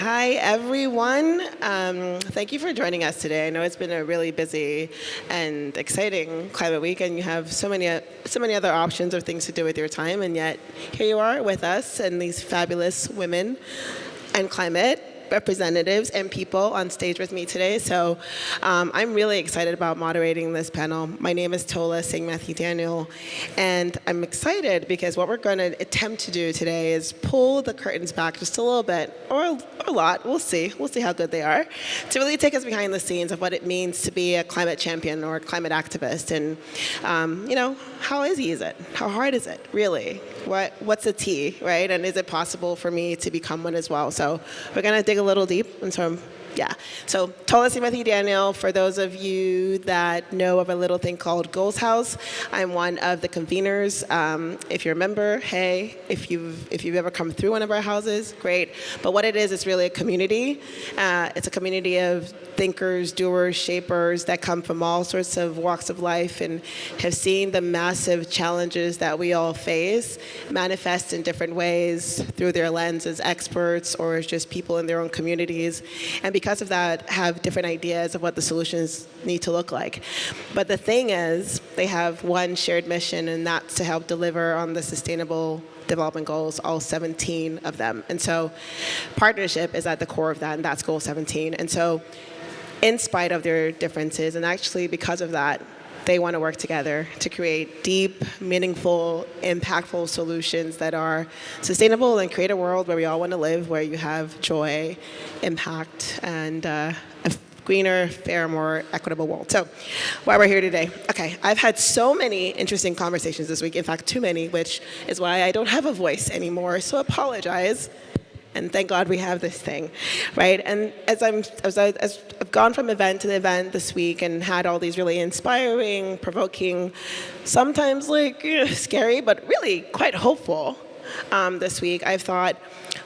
Hi, everyone. Thank you for joining us today. I know it's been a really busy and exciting climate week, and you have so many other options or things to do with your time, and yet here you are with us and these fabulous women and climate representatives and people on stage with me today. So I'm really excited about moderating this panel. My name is Tola Singh Matthew Daniel, and I'm excited because what we're going to attempt to do today is pull the curtains back just a little bit, or a lot, we'll see how good they are, to really take us behind the scenes of what it means to be a climate champion or a climate activist. And, how easy is it? How hard is it, really? What's the T, right? And is it possible for me to become one as well? So we're going to dig a little deep. And so Tola Matthew Daniel, for those of you that know of a little thing called Goals House, I'm one of the conveners. If you're a member, hey, if you've ever come through one of our houses, great. But what it is, it's really a community. It's a community of thinkers, doers, shapers that come from all sorts of walks of life and have seen the massive challenges that we all face manifest in different ways through their lens as experts or as just people in their own communities. And because of that, have different ideas of what the solutions need to look like. But the thing is, they have one shared mission, and that's to help deliver on the Sustainable Development Goals, all 17 of them. And so partnership is at the core of that, and that's Goal 17. And so in spite of their differences, and actually because of that, they want to work together to create deep, meaningful, impactful solutions that are sustainable and create a world where we all want to live, where you have joy, impact, and a greener, fairer, more equitable world. So why we're here today. Okay, I've had so many interesting conversations this week, in fact, too many, which is why I don't have a voice anymore, so apologize. And thank God we have this thing, right? And as I've gone from event to event this week and had all these really inspiring, provoking, sometimes scary, but really quite hopeful this week, I've thought,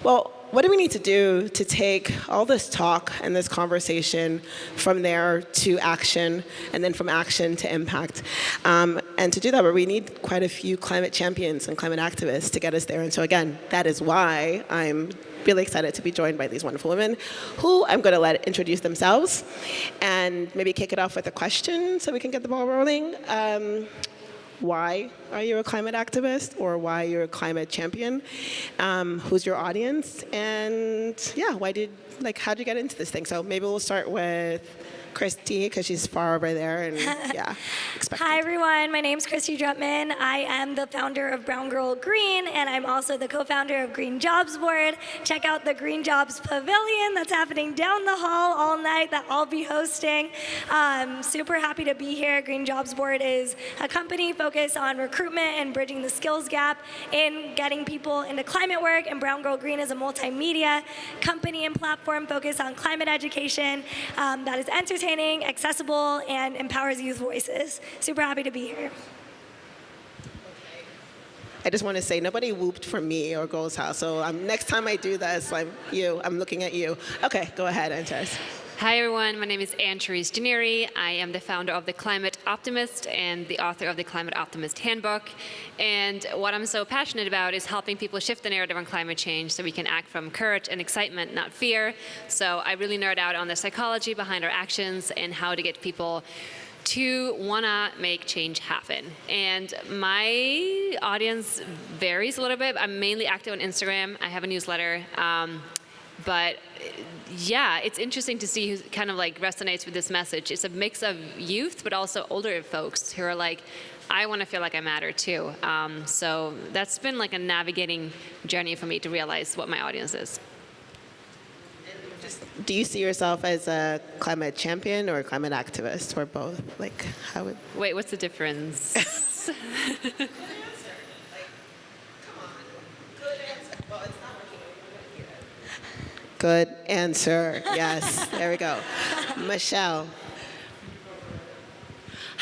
well, what do we need to do to take all this talk and this conversation from there to action, and then from action to impact? And to do that, we need quite a few climate champions and climate activists to get us there. And so again, that is why I'm really excited to be joined by these wonderful women who I'm going to let introduce themselves and maybe kick it off with a question so we can get the ball rolling. Why are you a climate activist, or why you're a climate champion? Who's your audience? And how'd you get into this thing? So maybe we'll start with Christy, because she's far over there, and Hi everyone, my name's Christy Drutman. I am the founder of Brown Girl Green, and I'm also the co-founder of Green Jobs Board. Check out the Green Jobs Pavilion that's happening down the hall all night that I'll be hosting. Super happy to be here. Green Jobs Board is a company focused on recruitment and bridging the skills gap in getting people into climate work, and Brown Girl Green is a multimedia company and platform focused on climate education that is entertaining, accessible, and empowers youth voices. Super happy to be here. I just want to say, nobody whooped for me or Goals House, so next time I do this, I'm looking at you. Okay, go ahead, Antares. Hi everyone, my name is Anne-Therese Janeri. I am the founder of The Climate Optimist and the author of The Climate Optimist Handbook. And what I'm so passionate about is helping people shift the narrative on climate change so we can act from courage and excitement, not fear. So I really nerd out on the psychology behind our actions and how to get people to wanna make change happen. And my audience varies a little bit. I'm mainly active on Instagram. I have a newsletter. But yeah, it's interesting to see who kind of resonates with this message. It's a mix of youth, but also older folks who are like, I want to feel like I matter too. So that's been a navigating journey for me to realize what my audience is. Do you see yourself as a climate champion or a climate activist, or both? Wait, what's the difference? Good answer. Yes. There we go. Michelle.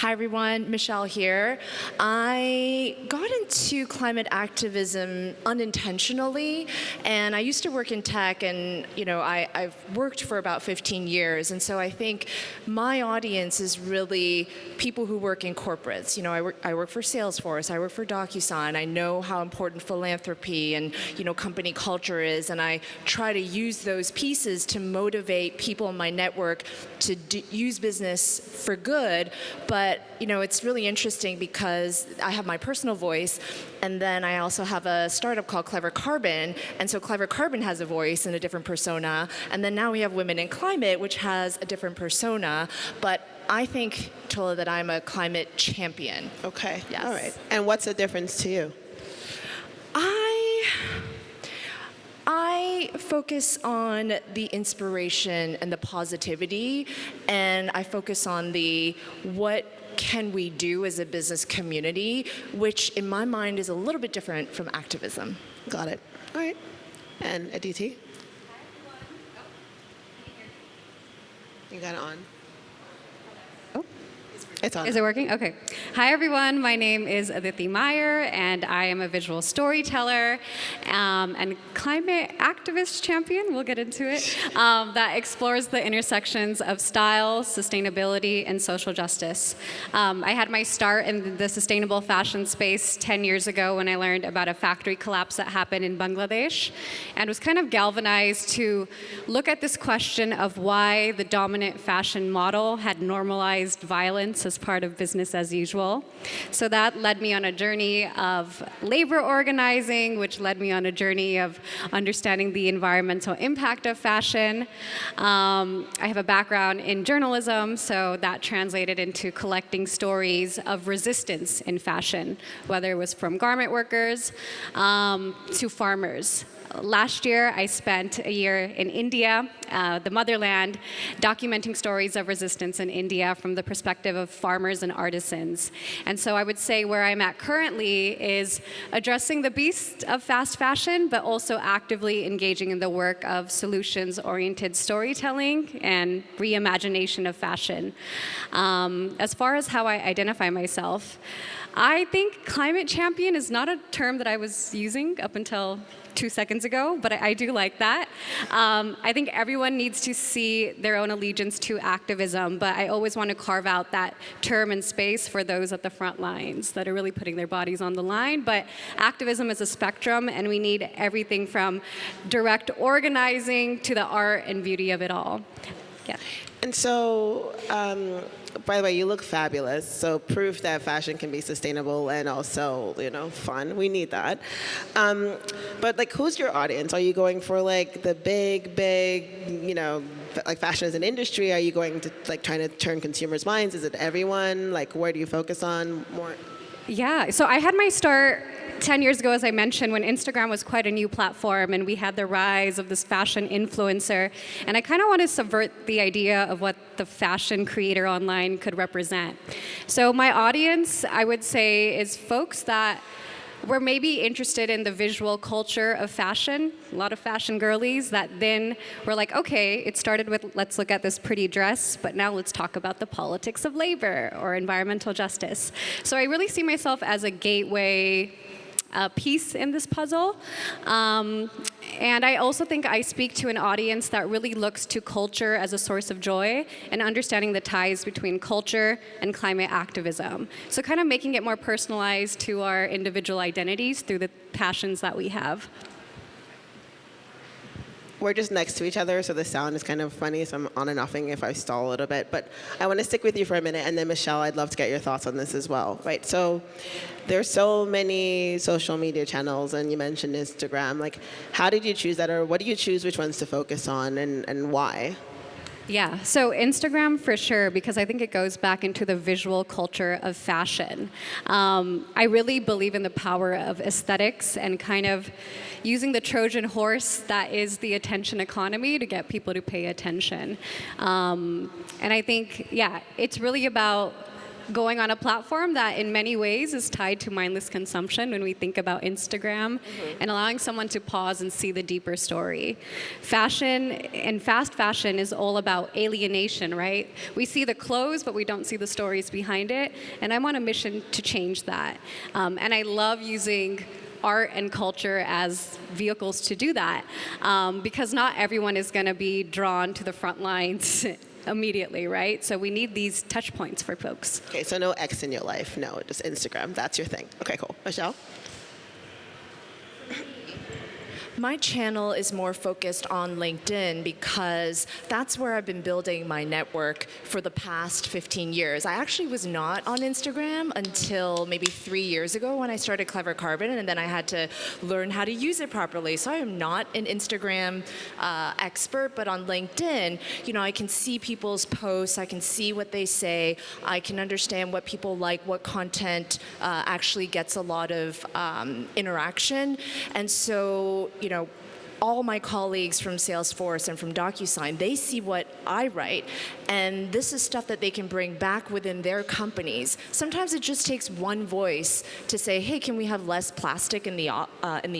Hi everyone, Michelle here. I got into climate activism unintentionally, and I used to work in tech, and I've worked for about 15 years, and so I think my audience is really people who work in corporates. I work for Salesforce, I work for DocuSign. I know how important philanthropy and company culture is, and I try to use those pieces to motivate people in my network to use business for good. But it's really interesting because I have my personal voice, and then I also have a startup called Clever Carbon, and so Clever Carbon has a voice and a different persona, and then now we have Women in Climate, which has a different persona. But I think, Tola, that I'm a climate champion. Okay. Yes. All right. And what's the difference to you? I focus on the inspiration and the positivity, and I focus on the what can we do as a business community, which in my mind is a little bit different from activism. Got it. All right. And Aditi? You got it on. It's on. Is it working? Okay. Hi, everyone. My name is Aditi Meyer, and I am a visual storyteller and climate activist champion. We'll get into it. That explores the intersections of style, sustainability, and social justice. I had my start in the sustainable fashion space 10 years ago when I learned about a factory collapse that happened in Bangladesh, and was kind of galvanized to look at this question of why the dominant fashion model had normalized violence as part of business as usual. So that led me on a journey of labor organizing, which led me on a journey of understanding the environmental impact of fashion. I have a background in journalism, so that translated into collecting stories of resistance in fashion, whether it was from garment workers to farmers. Last year, I spent a year in India, the motherland, documenting stories of resistance in India from the perspective of farmers and artisans. And so I would say where I'm at currently is addressing the beast of fast fashion, but also actively engaging in the work of solutions-oriented storytelling and reimagination of fashion. As far as how I identify myself, I think climate champion is not a term that I was using up until 2 seconds ago, but I do like that. I think everyone needs to see their own allegiance to activism, but I always want to carve out that term and space for those at the front lines that are really putting their bodies on the line. But activism is a spectrum, and we need everything from direct organizing to the art and beauty of it all. Yeah. And so, by the way, you look fabulous. So proof that fashion can be sustainable and also, fun. We need that. But who's your audience? Are you going for the big, fashion as an industry? Are you going to trying to turn consumers' minds? Is it everyone? Where do you focus on more? Yeah. So I had my start 10 years ago, as I mentioned, when Instagram was quite a new platform and we had the rise of this fashion influencer. And I kind of want to subvert the idea of what the fashion creator online could represent. So my audience, I would say, is folks that were maybe interested in the visual culture of fashion, a lot of fashion girlies that then were like, okay, it started with let's look at this pretty dress, but now let's talk about the politics of labor or environmental justice. So I really see myself as a gateway piece in this puzzle. And I also think I speak to an audience that really looks to culture as a source of joy and understanding the ties between culture and climate activism. So kind of making it more personalized to our individual identities through the passions that we have. We're just next to each other, so the sound is kind of funny, so I'm on and offing if I stall a little bit. But I want to stick with you for a minute, and then Michelle, I'd love to get your thoughts on this as well. Right? So there's so many social media channels, and you mentioned Instagram. How did you choose that, or what do you choose which ones to focus on, and why? Yeah, so Instagram for sure, because I think it goes back into the visual culture of fashion. I really believe in the power of aesthetics and kind of using the Trojan horse that is the attention economy to get people to pay attention. And I think, it's really about going on a platform that in many ways is tied to mindless consumption when we think about Instagram, and allowing someone to pause and see the deeper story. Fashion and fast fashion is all about alienation, right? We see the clothes, but we don't see the stories behind it, and I'm on a mission to change that. And I love using art and culture as vehicles to do that, because not everyone is going to be drawn to the front lines immediately, right? So we need these touch points for folks. Okay, so no X in your life, no, just Instagram. That's your thing. Okay, cool. Michelle? My channel is more focused on LinkedIn because that's where I've been building my network for the past 15 years. I actually was not on Instagram until maybe 3 years ago when I started Clever Carbon, and then I had to learn how to use it properly. So I am not an Instagram expert, but on LinkedIn, I can see people's posts, I can see what they say, I can understand what people like, what content actually gets a lot of interaction. And so, all my colleagues from Salesforce and from DocuSign, they see what I write, and this is stuff that they can bring back within their companies. Sometimes it just takes one voice to say, hey, can we have less plastic in the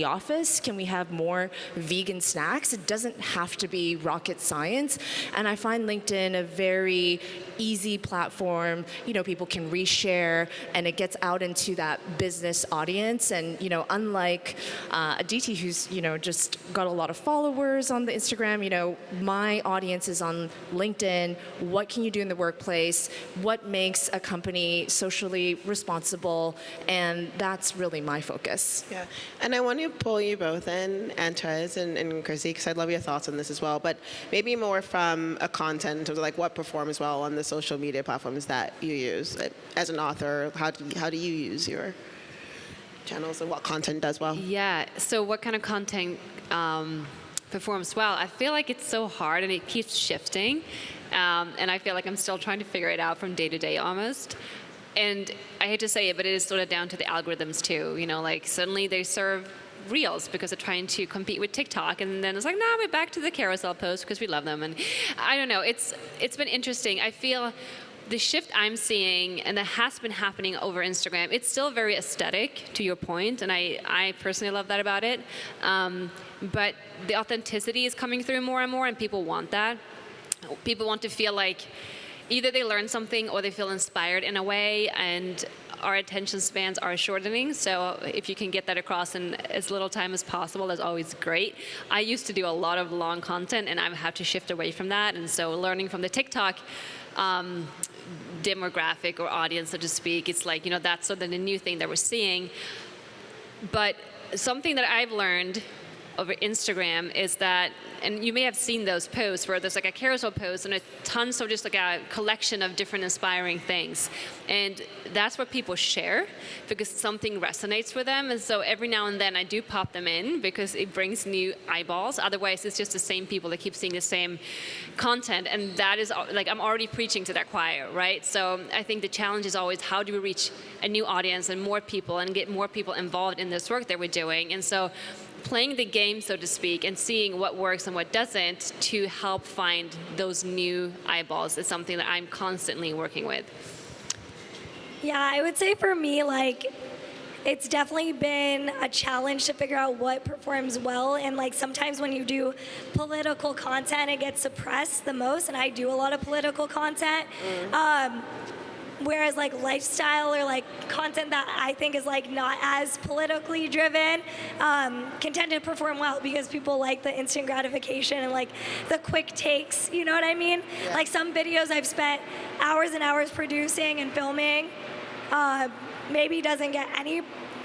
office? Can we have more vegan snacks? It doesn't have to be rocket science, and I find LinkedIn a very easy platform. People can reshare, and it gets out into that business audience. And unlike Aditi, who's just got a lot of followers on the Instagram, my audience is on LinkedIn. What can you do in the workplace? What makes a company socially responsible? And that's really my focus. Yeah, and I want to pull you both in, Antrez and Chrissy, because I'd love your thoughts on this as well, but maybe more from a content in terms of like what performs well on the social media platforms that you use. As an author, how do you use your channels, and what content does well? Yeah, so what kind of content performs well? I feel like it's so hard and it keeps shifting, and I feel like I'm still trying to figure it out from day to day almost. And I hate to say it, but it is sort of down to the algorithms too. Like suddenly they serve Reels because they're trying to compete with TikTok, and then it's like, nah, we're back to the carousel posts because we love them. And I don't know, it's been interesting. I feel the shift I'm seeing, and that has been happening over Instagram, it's still very aesthetic, to your point, and I personally love that about it. But the authenticity is coming through more and more, and people want that. People want to feel like either they learn something or they feel inspired in a way, and our attention spans are shortening, so if you can get that across in as little time as possible, that's always great. I used to do a lot of long content, and I've had to shift away from that, and so learning from the TikTok demographic or audience, so to speak, it's like, that's sort of the new thing that we're seeing. But something that I've learned over Instagram is that, and you may have seen those posts where there's like a carousel post and a tons of just like a collection of different inspiring things. And that's what people share because something resonates with them. And so every now and then I do pop them in because it brings new eyeballs. Otherwise, it's just the same people that keep seeing the same content. And that is like, I'm already preaching to that choir, right? So I think the challenge is always how do we reach a new audience and more people and get more people involved in this work that we're doing. And so playing the game, so to speak, and seeing what works and what doesn't to help find those new eyeballs is something that I'm constantly working with. Yeah, I would say for me, like, it's definitely been a challenge to figure out what performs well. And like sometimes when you do political content, it gets suppressed the most. And I do a lot of political content. Whereas like lifestyle or like content that I think is like not as politically driven can tend to perform well because people like the instant gratification and like the quick takes, you know what I mean? Yeah. Like some videos I've spent hours and hours producing and filming maybe doesn't get any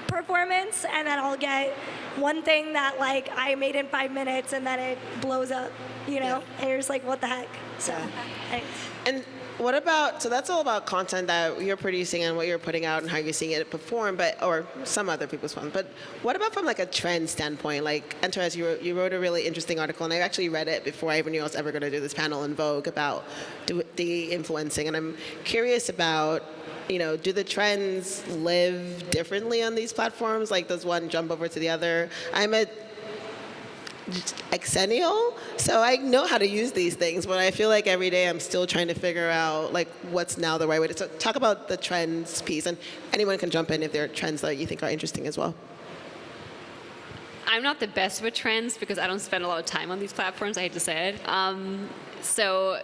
performance, and then I'll get one thing that like I made in 5 minutes and then it blows up, you know? Yeah. And you're just like, what the heck? So, And what about, so that's all about content that you're producing and what you're putting out and how you're seeing it perform, but, or some other people's fun. But what about from like a trend standpoint? Like, Antrez, you wrote a really interesting article, and I actually read it before I even knew I was ever going to do this panel in Vogue about the influencing. And I'm curious about, you know, do the trends live differently on these platforms? Like, does one jump over to the other? I'm a exennial, so I know how to use these things, but I feel like every day I'm still trying to figure out like what's now the right way to talk about the trends piece, and anyone can jump in if there are trends that you think are interesting as well. I'm not the best with trends because I don't spend a lot of time on these platforms, I hate to say it. So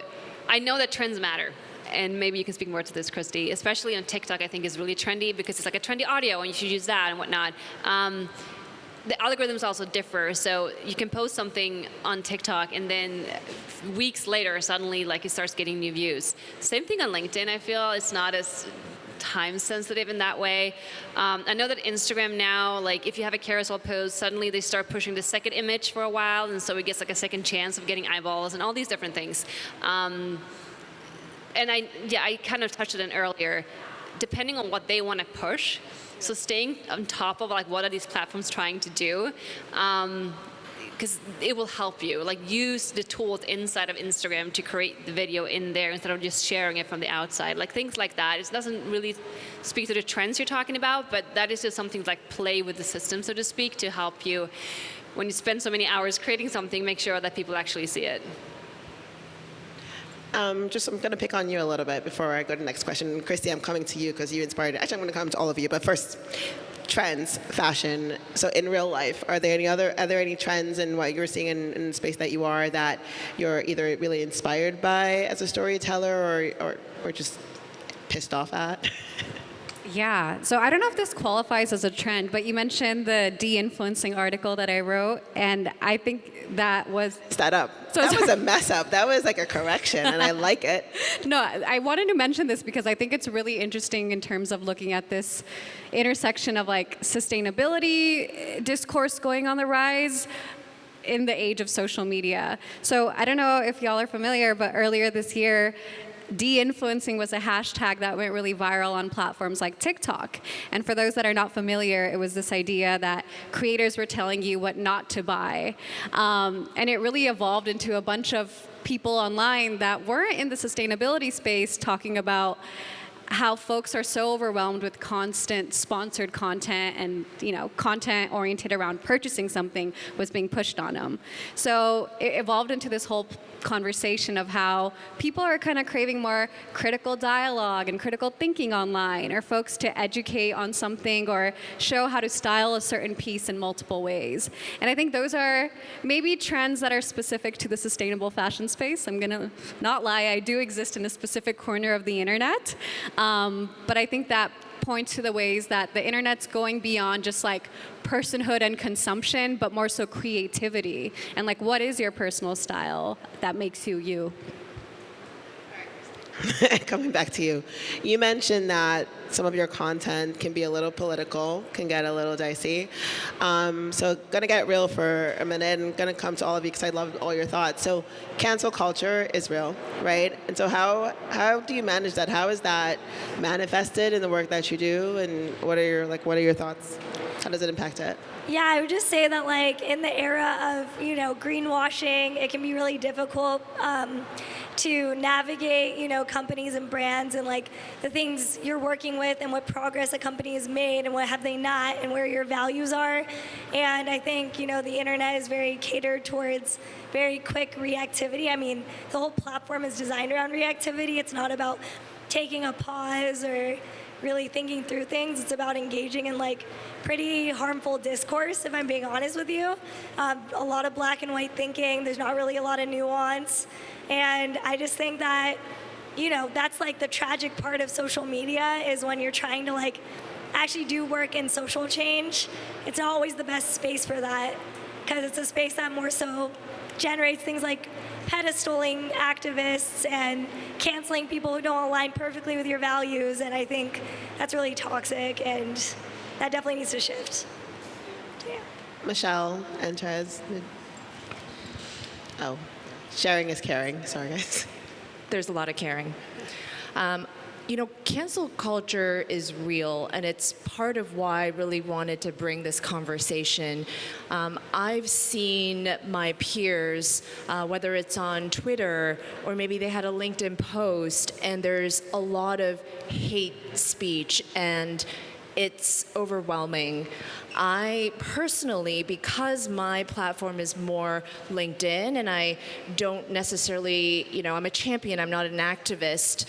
I know that trends matter. And maybe you can speak more to this, Christy. Especially on TikTok, I think is really trendy because it's like a trendy audio and you should use that and whatnot. The algorithms also differ. So you can post something on TikTok and then weeks later, suddenly like it starts getting new views. Same thing on LinkedIn, I feel. It's not as time sensitive in that way. I know that Instagram now, like if you have a carousel post, suddenly they start pushing the second image for a while, and so it gets like a second chance of getting eyeballs and all these different things. And I kind of touched on it earlier, depending on what they want to push. So staying on top of like what are these platforms trying to do, because it will help you. Like use the tools inside of Instagram to create the video in there instead of just sharing it from the outside. Like things like that. It doesn't really speak to the trends you're talking about, but that is just something like play with the system, so to speak, to help you when you spend so many hours creating something, make sure that people actually see it. I'm going to pick on you a little bit before I go to the next question. Christy, I'm coming to you because you inspired it. Actually, I'm going to come to all of you, but first, trends, fashion. So in real life, are there any trends in what you're seeing in the space that you are that you're either really inspired by as a storyteller or just pissed off at? Yeah, so I don't know if this qualifies as a trend, but you mentioned the de-influencing article that I wrote, and I think that was... That up. So that was a mess up. That was like a correction, and I like it. No, I wanted to mention this because I think it's really interesting in terms of looking at this intersection of like sustainability discourse going on the rise in the age of social media. So I don't know if y'all are familiar, but earlier this year, de-influencing was a hashtag that went really viral on platforms like TikTok. And for those that are not familiar, it was this idea that creators were telling you what not to buy. And it really evolved into a bunch of people online that weren't in the sustainability space talking about how folks are so overwhelmed with constant sponsored content and content oriented around purchasing something was being pushed on them. So it evolved into this whole conversation of how people are kind of craving more critical dialogue and critical thinking online, or folks to educate on something or show how to style a certain piece in multiple ways. And I think those are maybe trends that are specific to the sustainable fashion space. I'm gonna not lie, I do exist in a specific corner of the internet, but I think that points to the ways that the internet's going beyond just like personhood and consumption, but more so creativity. And like, what is your personal style that makes you you? Coming back to you. You mentioned that some of your content can be a little political, can get a little dicey. So gonna get real for a minute and gonna come to all of you because I love all your thoughts. So cancel culture is real, right? And so how do you manage that? How is that manifested in the work that you do? And what are your thoughts? How does it impact it? Yeah, I would just say that like in the era of greenwashing, it can be really difficult to navigate companies and brands and like the things you're working with and what progress a company has made and what have they not and where your values are. And I think the internet is very catered towards very quick reactivity. I mean, the whole platform is designed around reactivity. It's not about taking a pause or really thinking through things. It's about engaging in like pretty harmful discourse, if I'm being honest with you. A lot of black and white thinking. There's not really a lot of nuance. And I just think that, that's like the tragic part of social media is when you're trying to like actually do work in social change. It's not always the best space for that because it's a space that more so generates things like pedestaling activists and canceling people who don't align perfectly with your values. And I think that's really toxic and that definitely needs to shift. Yeah. Michelle and Therese. Oh, sharing is caring. Sorry, guys. There's a lot of caring. Cancel culture is real, and it's part of why I really wanted to bring this conversation. I've seen my peers, whether it's on Twitter or maybe they had a LinkedIn post, and there's a lot of hate speech, and it's overwhelming. I personally, because my platform is more LinkedIn and I don't necessarily, I'm a champion, I'm not an activist,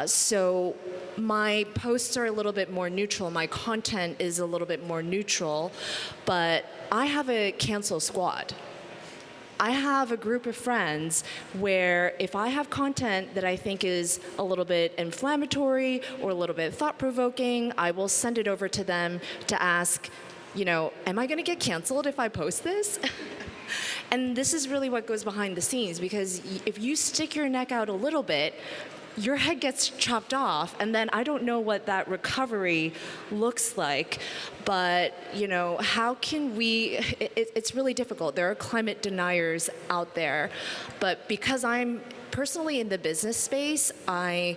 so my posts are a little bit more neutral, my content is a little bit more neutral, but I have a cancel squad. I have a group of friends where if I have content that I think is a little bit inflammatory or a little bit thought-provoking, I will send it over to them to ask, am I going to get canceled if I post this? And this is really what goes behind the scenes, because if you stick your neck out a little bit, your head gets chopped off, and then I don't know what that recovery looks like. But, how can we, it's really difficult. There are climate deniers out there. But because I'm personally in the business space, I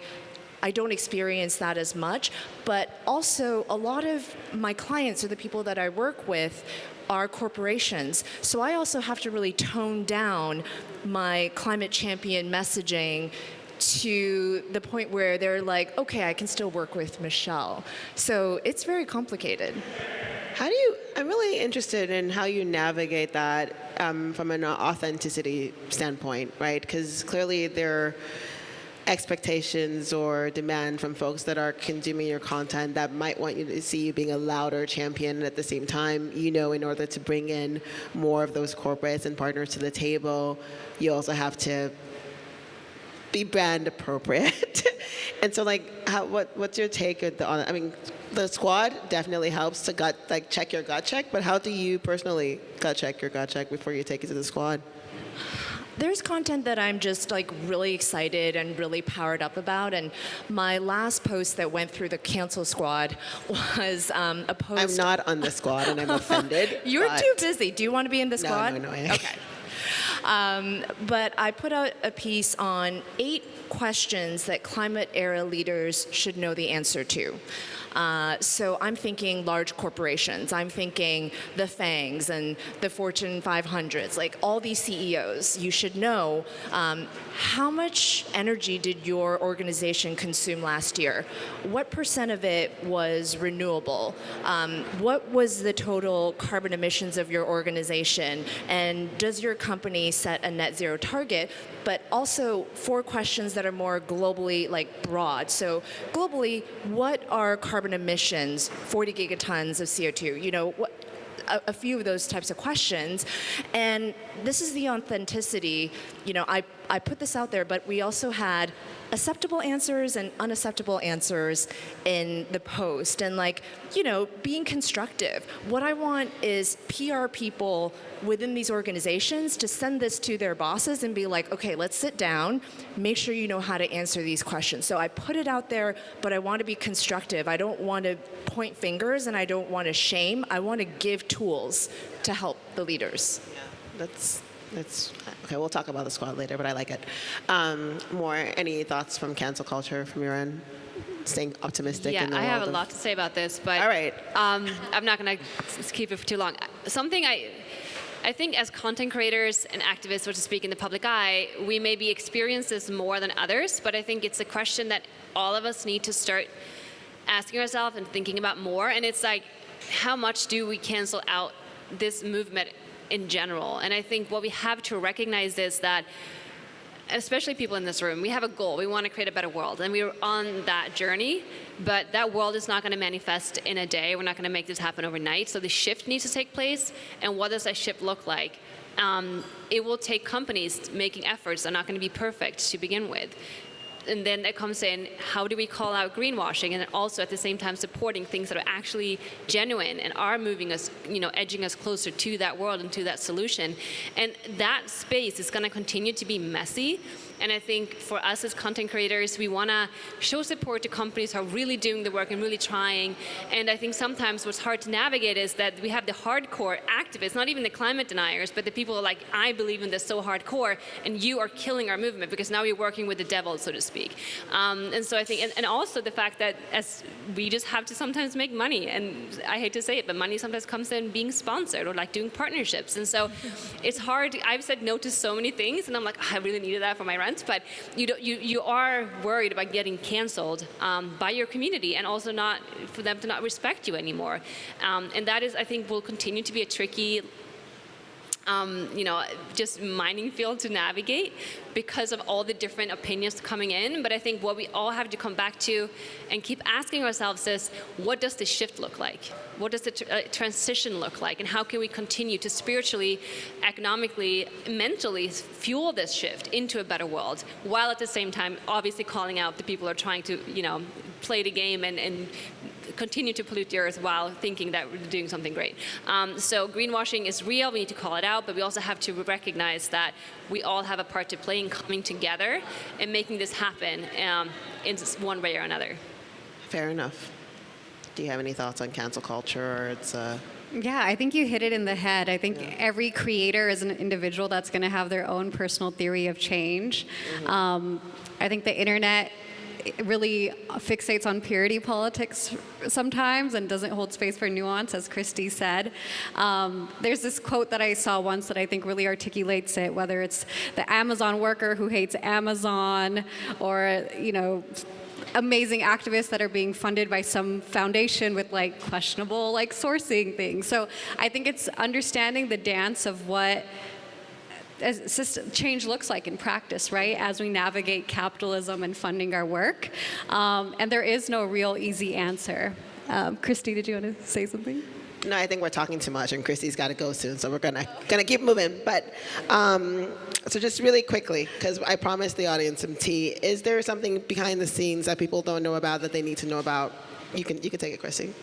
don't experience that as much. But also, a lot of my clients or the people that I work with are corporations. So I also have to really tone down my climate champion messaging to the point where they're like, okay, I can still work with Michelle. So it's very complicated. I'm really interested in how you navigate that from an authenticity standpoint, right? Because clearly there are expectations or demand from folks that are consuming your content that might want you to see you being a louder champion, and at the same time, in order to bring in more of those corporates and partners to the table, you also have to be brand appropriate. And so what's your take on the squad definitely helps to check your gut check, but how do you personally gut check your gut check before you take it to the squad? There's content that I'm just really excited and really powered up about, and my last post that went through the cancel squad was a post. I'm not on the squad and I'm offended. You're too busy. Do you want to be in the squad? No. Okay. But I put out a piece on 8 questions that climate era leaders should know the answer to. So I'm thinking large corporations. I'm thinking the FANGs and the Fortune 500s, all these CEOs. You should know how much energy did your organization consume last year? What % of it was renewable? What was the total carbon emissions of your organization? And does your company set a net zero target? But also 4 questions that are more globally broad. So globally, what are carbon emissions, 40 gigatons of CO2? A few of those types of questions. And this is the authenticity. I put this out there, but we also had acceptable answers and unacceptable answers in the post. And being constructive. What I want is PR people within these organizations to send this to their bosses and be like, okay, let's sit down, make sure you know how to answer these questions. So I put it out there, but I want to be constructive. I don't want to point fingers and I don't want to shame. I want to give tools to help the leaders. Yeah, that's okay. We'll talk about the squad later, but I like it. Any thoughts from cancel culture from your end? Staying optimistic. Yeah, in the I have world a lot to say about this, but all right. I'm not going to keep it for too long. Something I think as content creators and activists, so to speak, in the public eye, we maybe experience this more than others, but I think it's a question that all of us need to start asking ourselves and thinking about more. And it's how much do we cancel out this movement in general? And I think what we have to recognize is that, especially people in this room, we have a goal. We want to create a better world, and we're on that journey, but that world is not going to manifest in a day. We're not going to make this happen overnight, so the shift needs to take place. And what does that shift look like? It will take companies making efforts. They're not going to be perfect to begin with. And then it comes in, how do we call out greenwashing, and also at the same time supporting things that are actually genuine and are moving us, edging us closer to that world and to that solution. And that space is going to continue to be messy. And I think for us as content creators, we want to show support to companies who are really doing the work and really trying. And I think sometimes what's hard to navigate is that we have the hardcore activists, not even the climate deniers, but the people who are I believe in this so hardcore, and you are killing our movement because now you're working with the devil, so to speak. And so I think, and also the fact that as we just have to sometimes make money, and I hate to say it, but money sometimes comes in being sponsored or doing partnerships. And so it's hard. I've said no to so many things, and I'm I really needed that for my rent. sense, but you are worried about getting canceled by your community, and also not for them to not respect you anymore. And that is, I think, will continue to be a tricky just mining field to navigate because of all the different opinions coming in. But I think what we all have to come back to and keep asking ourselves is, what does the shift look like? What does the transition look like? And how can we continue to spiritually, economically, mentally fuel this shift into a better world, while at the same time obviously calling out the people who are trying to, play the game and continue to pollute the earth while thinking that we're doing something great. So greenwashing is real, we need to call it out, but we also have to recognize that we all have a part to play in coming together and making this happen in one way or another. Fair enough. Do you have any thoughts on cancel culture, or it's Yeah, I think you hit it in the head. I think every creator is an individual that's going to have their own personal theory of change. I think the internet really fixates on purity politics sometimes and doesn't hold space for nuance, as Christy said. There's this quote that I saw once that I think really articulates it, whether it's the Amazon worker who hates Amazon, or, amazing activists that are being funded by some foundation with questionable sourcing things. So I think it's understanding the dance of what system change looks like in practice, right? As we navigate capitalism and funding our work. And there is no real easy answer. Christy, did you want to say something? No, I think we're talking too much, and Christy's got to go soon, so we're gonna keep moving. But so just really quickly, because I promised the audience some tea. Is there something behind the scenes that people don't know about that they need to know about? You can take it, Christy.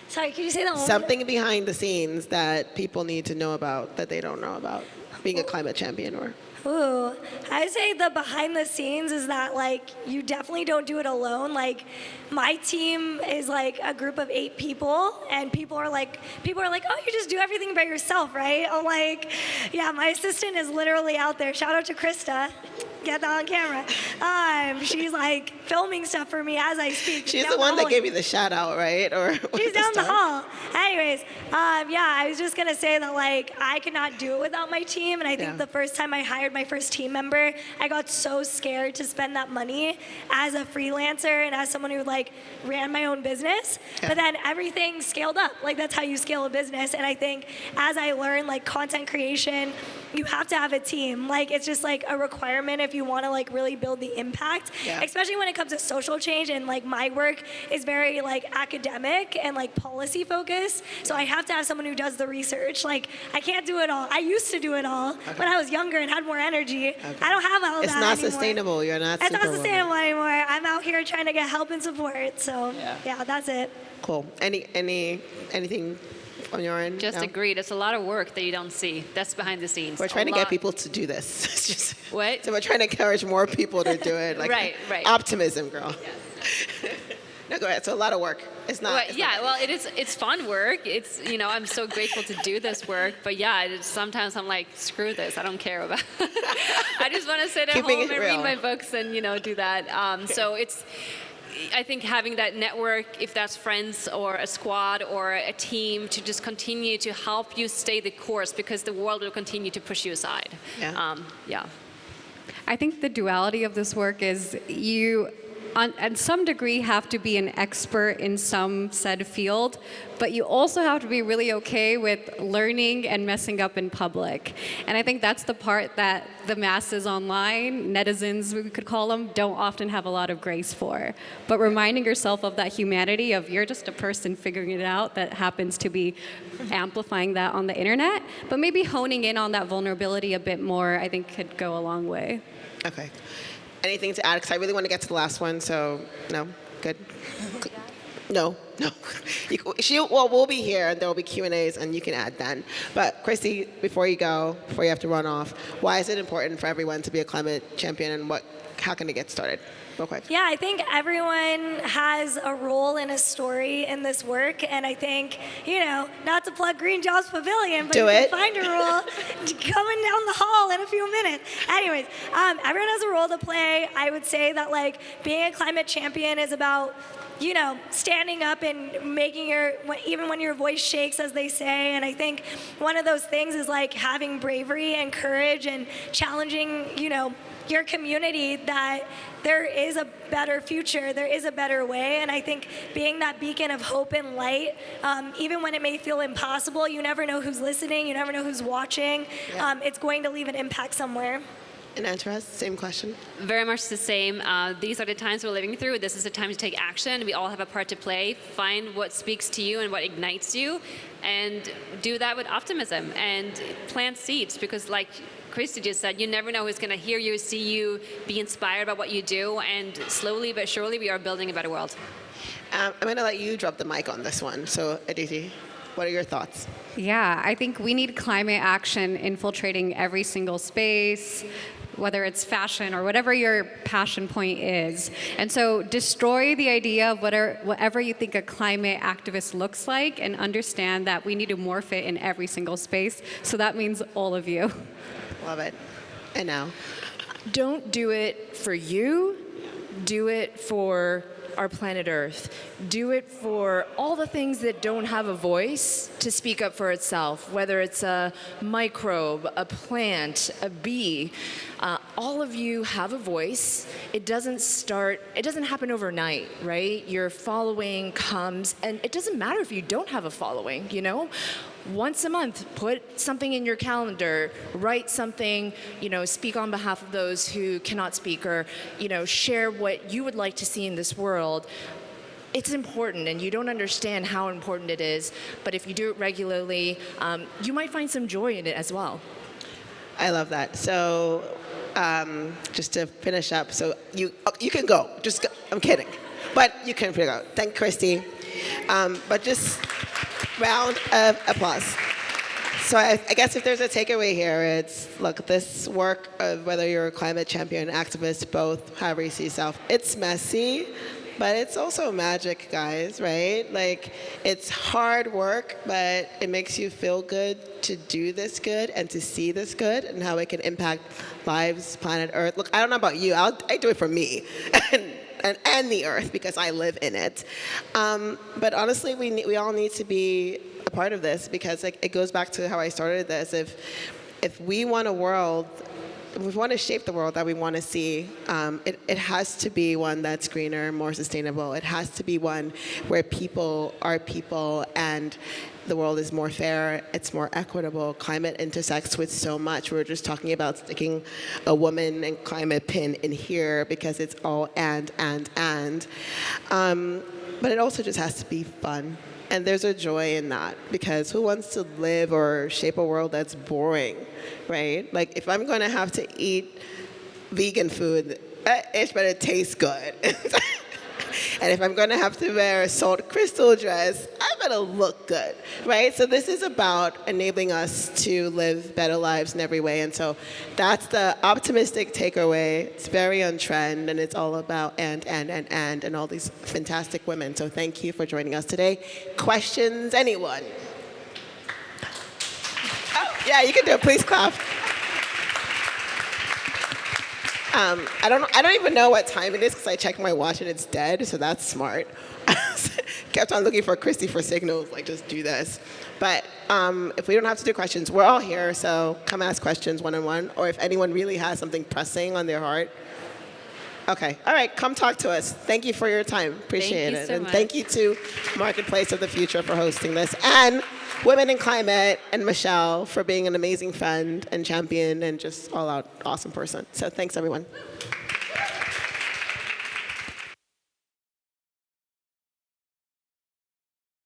Sorry, can you say that one more? Something behind the scenes that people need to know about that they don't know about being a climate champion, or. Ooh, I would say the behind the scenes is that you definitely don't do it alone. My team is a group of 8 people, and people are like, oh, you just do everything by yourself, right? I'm like, yeah, my assistant is literally out there. Shout out to Krista. Get that on camera. She's filming stuff for me as I speak. She's the one that gave you the shout out, right? Or she's down the hall. Anyways, I was just gonna say that I could not do it without my team, and I think the first time I hired my first team member, I got so scared to spend that money as a freelancer and as someone who ran my own business. But then everything scaled up. That's how you scale a business. And I think as I learned content creation, you have to have a team. It's just a requirement if you want to really build the impact, especially when it comes to social change. And my work is very academic and policy focused. So I have to have someone who does the research. I can't do it all. I used to do it all when I was younger and had more energy. I don't have all it's that not anymore. Sustainable. You're not. It's not sustainable anymore. I'm out here trying to get help and support. So yeah, that's it. Cool. Anything on your end? Just agreed. It's a lot of work that you don't see. That's behind the scenes. We're trying to get people to do this. It's just, what? So we're trying to encourage more people to do it. Right. Optimism, girl. Yes. No, go ahead. So a lot of work. It's not. It is. It's fun work. It's I'm so grateful to do this work. But sometimes I'm like, screw this. I don't care about. I just want to sit at home and read my books and do that. So it's. I think having that network, if that's friends or a squad or a team, to just continue to help you stay the course, because the world will continue to push you aside. I think the duality of this work is you, at some degree, have to be an expert in some said field, but you also have to be really okay with learning and messing up in public. And I think that's the part that the masses online, netizens we could call them, don't often have a lot of grace for. But reminding yourself of that humanity of you're just a person figuring it out that happens to be amplifying that on the internet, but maybe honing in on that vulnerability a bit more, I think could go a long way. Okay. Anything to add? Because I really want to get to the last one, so no? Good? No. We'll be here, and there will be Q&As, and you can add then. But Christy, before you have to run off, why is it important for everyone to be a climate champion, and how can they get started? Real quick. Yeah, I think everyone has a role and a story in this work, and I think, not to plug Green Jobs Pavilion, but you can find a role coming down the hall in a few minutes. Anyways, everyone has a role to play. I would say that being a climate champion is about standing up and making even when your voice shakes, as they say. And I think one of those things is having bravery and courage and challenging, your community that there is a better future, there is a better way, and I think being that beacon of hope and light, even when it may feel impossible, you never know who's listening, you never know who's watching. It's going to leave an impact somewhere. And Antras, same question. Very much the same. These are the times we're living through. This is the time to take action. We all have a part to play. Find what speaks to you and what ignites you, and do that with optimism and plant seeds, because like Christy just said, you never know who's going to hear you, see you, be inspired by what you do, and slowly but surely we are building a better world. I'm going to let you drop the mic on this one. So, Aditi, what are your thoughts? Yeah, I think we need climate action infiltrating every single space, whether it's fashion or whatever your passion point is. And so destroy the idea of whatever you think a climate activist looks like, and understand that we need to morph it in every single space. So that means all of you. Love it. And now? Don't do it for you. Do it for our planet Earth. Do it for all the things that don't have a voice to speak up for itself, whether it's a microbe, a plant, a bee. All of you have a voice. It doesn't happen overnight, right? Your following comes, and it doesn't matter if you don't have a following, you know? Once a month, put something in your calendar, write something, speak on behalf of those who cannot speak, or, share what you would like to see in this world. It's important, and you don't understand how important it is, but if you do it regularly, you might find some joy in it as well. I love that. So, just to finish up, so you can go. Just go. I'm kidding, but you can figure out. Thank Christy. But just round of applause. So I guess if there's a takeaway here, it's, look, this work of whether you're a climate champion, activist, both, however you see yourself, it's messy, but it's also magic, guys, right? Like, it's hard work, but it makes you feel good to do this good and to see this good and how it can impact lives, planet Earth. Look, I don't know about you, I do it for me. And the earth, because I live in it. But honestly, we all need to be a part of this, because it goes back to how I started this. If we want a world, if we want to shape the world that we want to see, it has to be one that's greener, more sustainable. It has to be one where people are people and the world is more fair, it's more equitable. Climate intersects with so much. We're just talking about sticking a woman and climate pin in here because it's all and. But it also just has to be fun. And there's a joy in that, because who wants to live or shape a world that's boring, right? Like, if I'm going to have to eat vegan food, it better taste good. And if I'm going to have to wear a salt crystal dress, I better look good, right? So this is about enabling us to live better lives in every way. And so that's the optimistic takeaway. It's very on trend, and it's all about and all these fantastic women. So thank you for joining us today. Questions, anyone? Yeah, you can do it. Please clap. I don't even know what time it is, because I checked my watch and it's dead, so that's smart. Kept on looking for Christy for signals, like, just do this. But if we don't have to do questions, we're all here, so come ask questions one-on-one, or if anyone really has something pressing on their heart. Okay, all right, come talk to us. Thank you for your time, appreciate it. And thank you to Marketplace of the Future for hosting this, and Women in Climate and Michelle for being an amazing friend and champion and just all-out awesome person. So thanks, everyone.